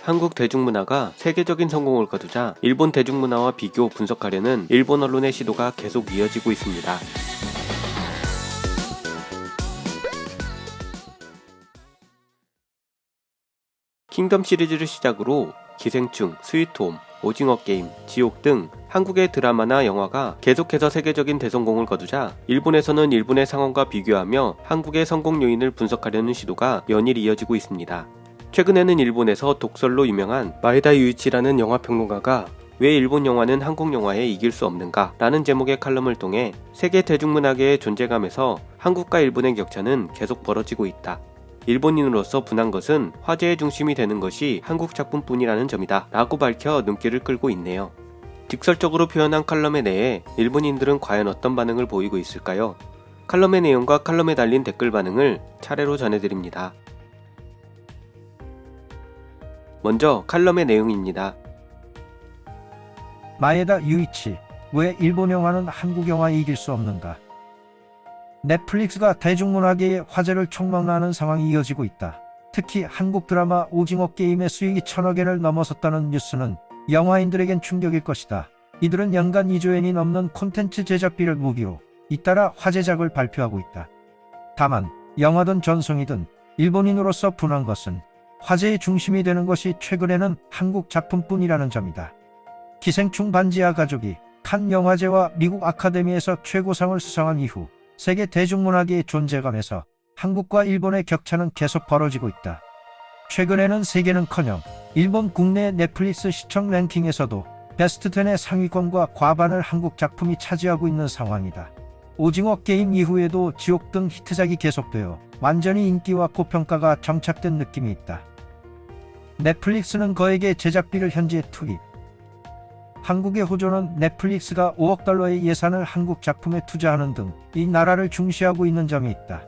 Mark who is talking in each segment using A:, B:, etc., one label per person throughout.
A: 한국 대중문화가 세계적인 성공을 거두자 일본 대중문화와 비교 분석하려는 일본 언론의 시도가 계속 이어지고 있습니다. 킹덤 시리즈를 시작으로 기생충, 스위트홈, 오징어 게임, 지옥 등 한국의 드라마나 영화가 계속해서 세계적인 대성공을 거두자 일본에서는 일본의 상황과 비교하며 한국의 성공 요인을 분석하려는 시도가 연일 이어지고 있습니다. 최근에는 일본에서 독설로 유명한 마에다 유이치라는 영화평론가가 왜 일본 영화는 한국 영화에 이길 수 없는가? 라는 제목의 칼럼을 통해 세계 대중문화계의 존재감에서 한국과 일본의 격차는 계속 벌어지고 있다. 일본인으로서 분한 것은 화제의 중심이 되는 것이 한국 작품뿐이라는 점이다 라고 밝혀 눈길을 끌고 있네요. 직설적으로 표현한 칼럼에 대해 일본인들은 과연 어떤 반응을 보이고 있을까요? 칼럼의 내용과 칼럼에 달린 댓글 반응을 차례로 전해드립니다. 먼저 칼럼의 내용입니다.
B: 마에다 유이치, 왜 일본 영화는 한국 영화에 이길 수 없는가? 넷플릭스가 대중문화계의 화제를 촉망하는 상황이 이어지고 있다. 특히 한국 드라마 오징어 게임의 수익이 1000억엔을 넘어섰다는 뉴스는 영화인들에겐 충격일 것이다. 이들은 연간 2조엔이 넘는 콘텐츠 제작비를 무기로 잇따라 화제작을 발표하고 있다. 다만 영화든 전송이든 일본인으로서 분한 것은 화제의 중심이 되는 것이 최근에는 한국 작품뿐이라는 점이다. 기생충 반지하 가족이 칸 영화제와 미국 아카데미에서 최고상을 수상한 이후 세계 대중문화계의 존재감에서 한국과 일본의 격차는 계속 벌어지고 있다. 최근에는 세계는커녕 일본 국내 넷플릭스 시청 랭킹에서도 베스트 10의 상위권과 과반을 한국 작품이 차지하고 있는 상황이다. 오징어 게임 이후에도 지옥 등 히트작이 계속되어 완전히 인기와 고평가가 정착된 느낌이 있다. 넷플릭스는 거액의 제작비를 현지에 투입. 한국의 호조는 넷플릭스가 5억 달러의 예산을 한국 작품에 투자하는 등 이 나라를 중시하고 있는 점이 있다.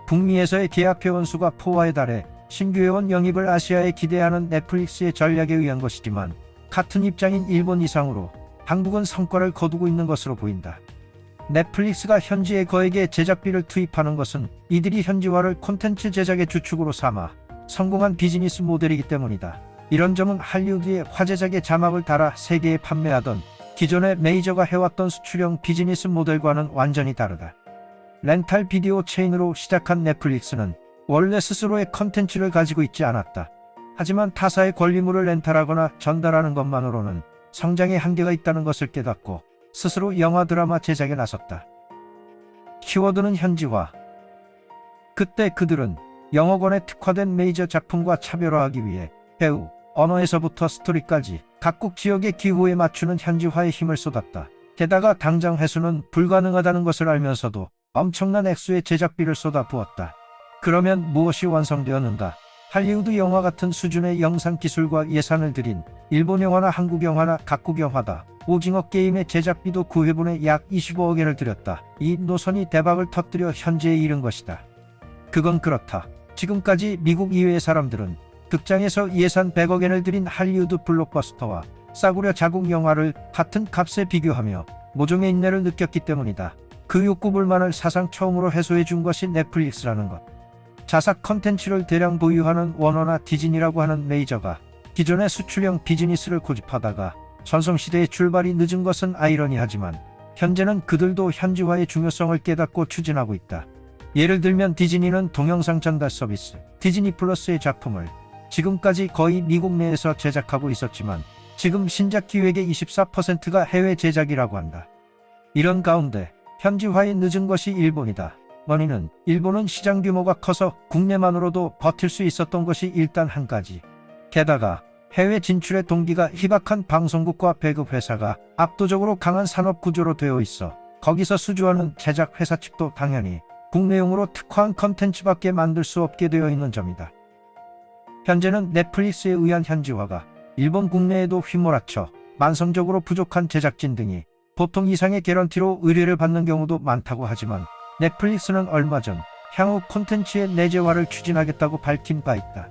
B: 북미에서의 계약 회원 수가 포화에 달해 신규 회원 영입을 아시아에 기대하는 넷플릭스의 전략에 의한 것이지만 같은 입장인 일본 이상으로 한국은 성과를 거두고 있는 것으로 보인다. 넷플릭스가 현지에 거액의 제작비를 투입하는 것은 이들이 현지화를 콘텐츠 제작의 주축으로 삼아 성공한 비즈니스 모델이기 때문이다. 이런 점은 할리우드의 화제작의 자막을 달아 세계에 판매하던 기존의 메이저가 해왔던 수출형 비즈니스 모델과는 완전히 다르다. 렌탈 비디오 체인으로 시작한 넷플릭스는 원래 스스로의 컨텐츠를 가지고 있지 않았다. 하지만 타사의 권리물을 렌탈하거나 전달하는 것만으로는 성장의 한계가 있다는 것을 깨닫고 스스로 영화 드라마 제작에 나섰다. 키워드는 현지화. 그때 그들은 영어권에 특화된 메이저 작품과 차별화하기 위해 배우, 언어에서부터 스토리까지 각국 지역의 기호에 맞추는 현지화에 힘을 쏟았다. 게다가 당장 회수는 불가능하다는 것을 알면서도 엄청난 액수의 제작비를 쏟아부었다. 그러면 무엇이 완성되었는가? 할리우드 영화 같은 수준의 영상 기술과 예산을 들인 일본 영화나 한국 영화나 각국 영화다. 오징어 게임의 제작비도 9회분에 약 25억엔을 들였다. 이 노선이 대박을 터뜨려 현재에 이른 것이다. 그건 그렇다. 지금까지 미국 이외의 사람들은 극장에서 예산 100억엔을 들인 할리우드 블록버스터와 싸구려 자국 영화를 같은 값에 비교하며 모종의 인내를 느꼈기 때문이다. 그 욕구불만을 사상 처음으로 해소해 준 것이 넷플릭스라는 것. 자사 컨텐츠를 대량 보유하는 워너나 디즈니라고 하는 메이저가 기존의 수출형 비즈니스를 고집하다가 전성시대의 출발이 늦은 것은 아이러니하지만 현재는 그들도 현지화의 중요성을 깨닫고 추진하고 있다. 예를 들면 디즈니는 동영상 전달 서비스 디즈니 플러스의 작품을 지금까지 거의 미국 내에서 제작하고 있었지만 지금 신작 기획의 24%가 해외 제작이라고 한다. 이런 가운데 현지화에 늦은 것이 일본이다. 원인은 일본은 시장 규모가 커서 국내만으로도 버틸 수 있었던 것이 일단 한 가지. 게다가 해외 진출의 동기가 희박한 방송국과 배급 회사가 압도적으로 강한 산업 구조로 되어 있어 거기서 수주하는 제작 회사 측도 당연히 국내용으로 특화한 컨텐츠밖에 만들 수 없게 되어 있는 점이다. 현재는 넷플릭스에 의한 현지화가 일본 국내에도 휘몰아쳐 만성적으로 부족한 제작진 등이 보통 이상의 개런티로 의뢰를 받는 경우도 많다고 하지만 넷플릭스는 얼마 전 향후 콘텐츠의 내재화를 추진하겠다고 밝힌 바 있다.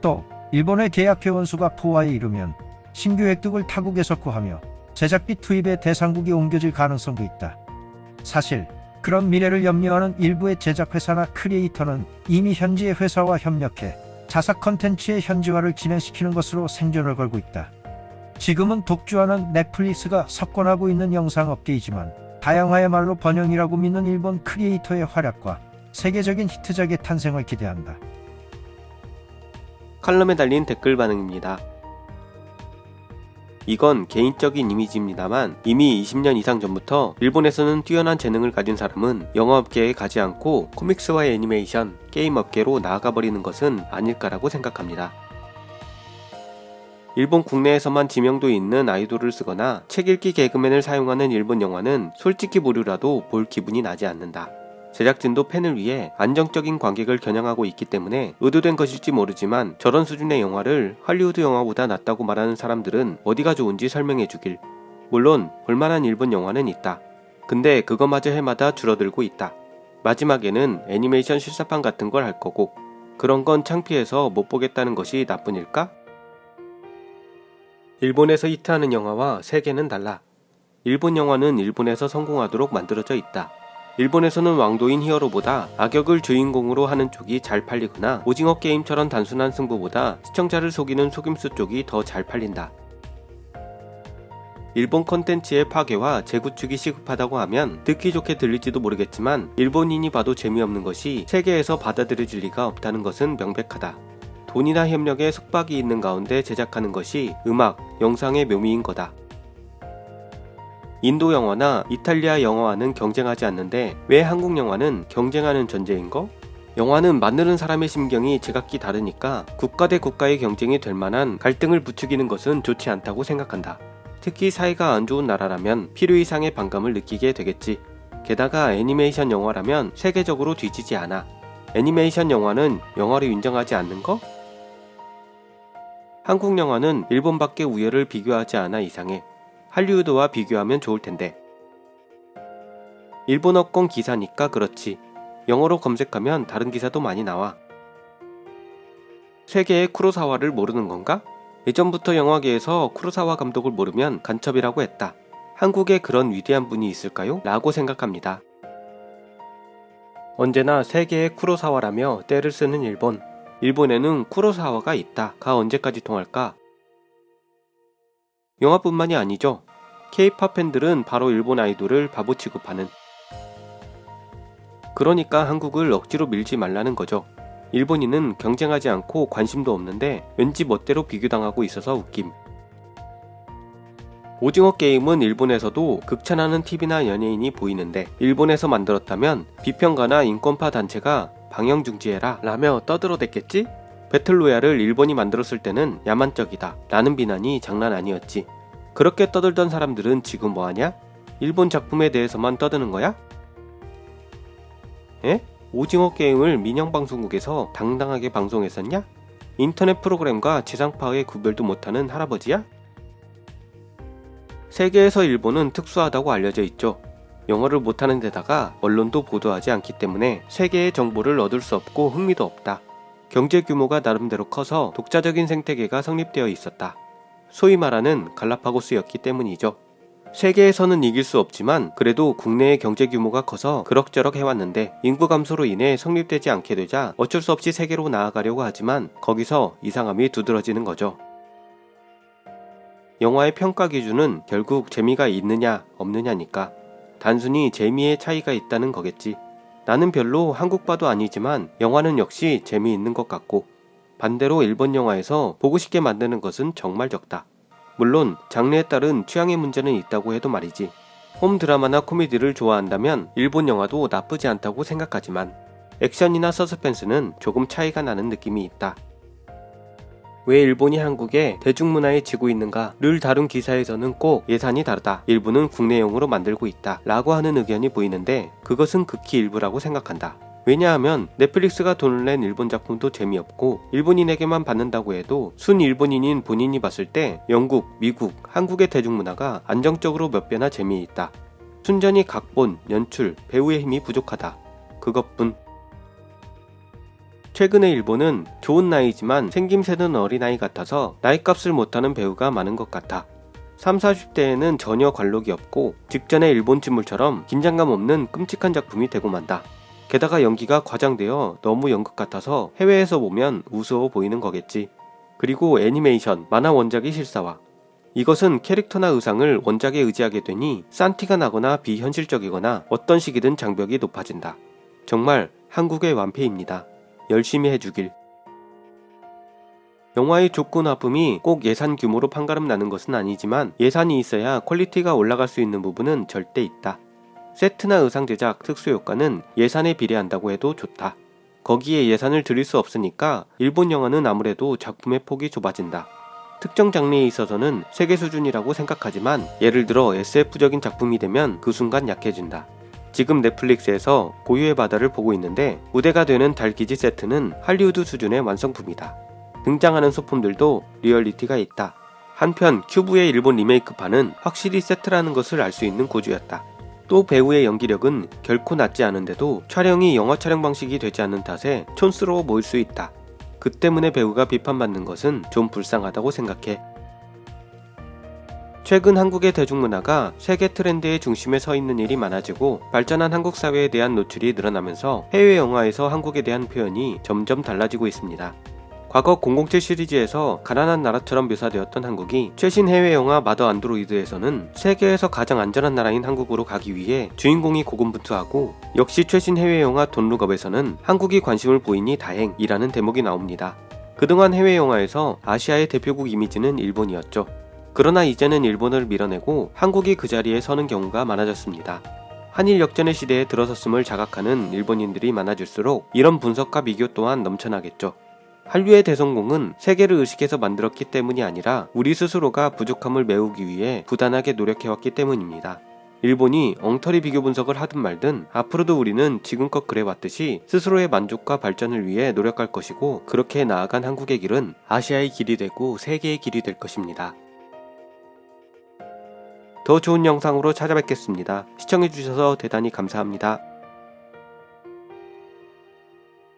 B: 또 일본의 계약 회원 수가 포화에 이르면 신규 획득을 타국에서 구하며 제작비 투입의 대상국이 옮겨질 가능성도 있다. 사실 그런 미래를 염려하는 일부의 제작회사나 크리에이터는 이미 현지의 회사와 협력해 자사 컨텐츠의 현지화를 진행시키는 것으로 생존을 걸고 있다. 지금은 독주하는 넷플릭스가 석권하고 있는 영상업계이지만 다양화야말로 번영이라고 믿는 일본 크리에이터의 활약과 세계적인 히트작의 탄생을 기대한다.
A: 칼럼에 달린 댓글 반응입니다. 이건 개인적인 이미지입니다만 이미 20년 이상 전부터 일본에서는 뛰어난 재능을 가진 사람은 영화업계에 가지 않고 코믹스와 애니메이션, 게임업계로 나아가버리는 것은 아닐까라고 생각합니다. 일본 국내에서만 지명도 있는 아이돌을 쓰거나 책 읽기 개그맨을 사용하는 일본 영화는 솔직히 보류라도 볼 기분이 나지 않는다. 제작진도 팬을 위해 안정적인 관객을 겨냥하고 있기 때문에 의도된 것일지 모르지만 저런 수준의 영화를 할리우드 영화보다 낫다고 말하는 사람들은 어디가 좋은지 설명해 주길. 물론 볼만한 일본 영화는 있다. 근데 그거마저 해마다 줄어들고 있다. 마지막에는 애니메이션 실사판 같은 걸 할 거고 그런 건 창피해서 못 보겠다는 것이 나뿐일까? 일본에서 히트하는 영화와 세계는 달라. 일본 영화는 일본에서 성공하도록 만들어져 있다. 일본에서는 왕도인 히어로보다 악역을 주인공으로 하는 쪽이 잘 팔리거나 오징어 게임처럼 단순한 승부보다 시청자를 속이는 속임수 쪽이 더 잘 팔린다. 일본 컨텐츠의 파괴와 재구축이 시급하다고 하면 듣기 좋게 들릴지도 모르겠지만 일본인이 봐도 재미없는 것이 세계에서 받아들여질 리가 없다는 것은 명백하다. 돈이나 협력에 속박이 있는 가운데 제작하는 것이 음악, 영상의 묘미인 거다. 인도 영화나 이탈리아 영화와는 경쟁하지 않는데 왜 한국 영화는 경쟁하는 전제인거? 영화는 만드는 사람의 심경이 제각기 다르니까 국가 대 국가의 경쟁이 될 만한 갈등을 부추기는 것은 좋지 않다고 생각한다. 특히 사이가 안 좋은 나라라면 필요 이상의 반감을 느끼게 되겠지. 게다가 애니메이션 영화라면 세계적으로 뒤지지 않아. 애니메이션 영화는 영화로 인정하지 않는 거? 한국 영화는 일본밖에 우열을 비교하지 않아 이상해. 할리우드와 비교하면 좋을 텐데. 일본어권 기사니까 그렇지. 영어로 검색하면 다른 기사도 많이 나와. 세계의 쿠로사와를 모르는 건가? 예전부터 영화계에서 쿠로사와 감독을 모르면 간첩이라고 했다. 한국에 그런 위대한 분이 있을까요? 라고 생각합니다. 언제나 세계의 쿠로사와라며 떼를 쓰는 일본. 일본에는 쿠로사와가 있다. 가 언제까지 통할까? 영화뿐만이 아니죠. K-POP 팬들은 바로 일본 아이돌을 바보 취급하는. 그러니까 한국을 억지로 밀지 말라는 거죠. 일본인은 경쟁하지 않고 관심도 없는데 왠지 멋대로 비교당하고 있어서 웃김. 오징어 게임은 일본에서도 극찬하는 TV나 연예인이 보이는데 일본에서 만들었다면 비평가나 인권파 단체가 방영 중지해라 라며 떠들어댔겠지? 배틀로얄을 일본이 만들었을 때는 야만적이다 라는 비난이 장난 아니었지. 그렇게 떠들던 사람들은 지금 뭐하냐? 일본 작품에 대해서만 떠드는 거야? 에? 오징어 게임을 민영방송국에서 당당하게 방송했었냐? 인터넷 프로그램과 지상파의 구별도 못하는 할아버지야? 세계에서 일본은 특수하다고 알려져 있죠. 영어를 못하는 데다가 언론도 보도하지 않기 때문에 세계의 정보를 얻을 수 없고 흥미도 없다. 경제 규모가 나름대로 커서 독자적인 생태계가 성립되어 있었다. 소위 말하는 갈라파고스였기 때문이죠. 세계에서는 이길 수 없지만 그래도 국내의 경제 규모가 커서 그럭저럭 해왔는데 인구 감소로 인해 성립되지 않게 되자 어쩔 수 없이 세계로 나아가려고 하지만 거기서 이상함이 두드러지는 거죠. 영화의 평가 기준은 결국 재미가 있느냐 없느냐니까. 단순히 재미의 차이가 있다는 거겠지. 나는 별로 한국바도 아니지만 영화는 역시 재미있는 것 같고 반대로 일본 영화에서 보고 싶게 만드는 것은 정말 적다. 물론 장르에 따른 취향의 문제는 있다고 해도 말이지. 홈 드라마나 코미디를 좋아한다면 일본 영화도 나쁘지 않다고 생각하지만 액션이나 서스펜스는 조금 차이가 나는 느낌이 있다. 왜 일본이 한국에 대중문화에 지고 있는가를 다룬 기사에서는 꼭 예산이 다르다, 일부는 국내용으로 만들고 있다 라고 하는 의견이 보이는데 그것은 극히 일부라고 생각한다. 왜냐하면 넷플릭스가 돈을 낸 일본 작품도 재미없고 일본인에게만 받는다고 해도 순 일본인인 본인이 봤을 때 영국, 미국, 한국의 대중문화가 안정적으로 몇 배나 재미있다. 순전히 각본, 연출, 배우의 힘이 부족하다. 그것뿐. 최근에 일본은 좋은 나이지만 생김새는 어린아이 같아서 나이값을 못하는 배우가 많은 것 같아. 30, 40대에는 전혀 관록이 없고 직전의 일본 침물처럼 긴장감 없는 끔찍한 작품이 되고 만다. 게다가 연기가 과장되어 너무 연극 같아서 해외에서 보면 우스워 보이는 거겠지. 그리고 애니메이션, 만화 원작이 실사화. 이것은 캐릭터나 의상을 원작에 의지하게 되니 싼 티가 나거나 비현실적이거나 어떤 시기든 장벽이 높아진다. 정말 한국의 완패입니다. 열심히 해주길. 영화의 좋고 나쁨이 꼭 예산 규모로 판가름 나는 것은 아니지만 예산이 있어야 퀄리티가 올라갈 수 있는 부분은 절대 있다. 세트나 의상 제작, 특수 효과는 예산에 비례한다고 해도 좋다. 거기에 예산을 들일 수 없으니까 일본 영화는 아무래도 작품의 폭이 좁아진다. 특정 장르에 있어서는 세계 수준이라고 생각하지만 예를 들어 SF적인 작품이 되면 그 순간 약해진다. 지금 넷플릭스에서 고유의 바다를 보고 있는데 무대가 되는 달기지 세트는 할리우드 수준의 완성품이다. 등장하는 소품들도 리얼리티가 있다. 한편 큐브의 일본 리메이크판은 확실히 세트라는 것을 알 수 있는 고주였다. 또 배우의 연기력은 결코 낮지 않은데도 촬영이 영화 촬영 방식이 되지 않는 탓에 촌스러워 보일 수 있다. 그 때문에 배우가 비판받는 것은 좀 불쌍하다고 생각해. 최근 한국의 대중문화가 세계 트렌드의 중심에 서 있는 일이 많아지고 발전한 한국 사회에 대한 노출이 늘어나면서 해외 영화에서 한국에 대한 표현이 점점 달라지고 있습니다. 과거 007 시리즈에서 가난한 나라처럼 묘사되었던 한국이 최신 해외 영화 마더 안드로이드에서는 세계에서 가장 안전한 나라인 한국으로 가기 위해 주인공이 고군분투하고, 역시 최신 해외 영화 돈룩업에서는 한국이 관심을 보이니 다행이라는 대목이 나옵니다. 그동안 해외 영화에서 아시아의 대표국 이미지는 일본이었죠. 그러나 이제는 일본을 밀어내고 한국이 그 자리에 서는 경우가 많아졌습니다. 한일 역전의 시대에 들어섰음을 자각하는 일본인들이 많아질수록 이런 분석과 비교 또한 넘쳐나겠죠. 한류의 대성공은 세계를 의식해서 만들었기 때문이 아니라 우리 스스로가 부족함을 메우기 위해 부단하게 노력해왔기 때문입니다. 일본이 엉터리 비교 분석을 하든 말든 앞으로도 우리는 지금껏 그래왔듯이 스스로의 만족과 발전을 위해 노력할 것이고, 그렇게 나아간 한국의 길은 아시아의 길이 되고 세계의 길이 될 것입니다. 더 좋은 영상으로 찾아뵙겠습니다. 시청해주셔서 대단히 감사합니다.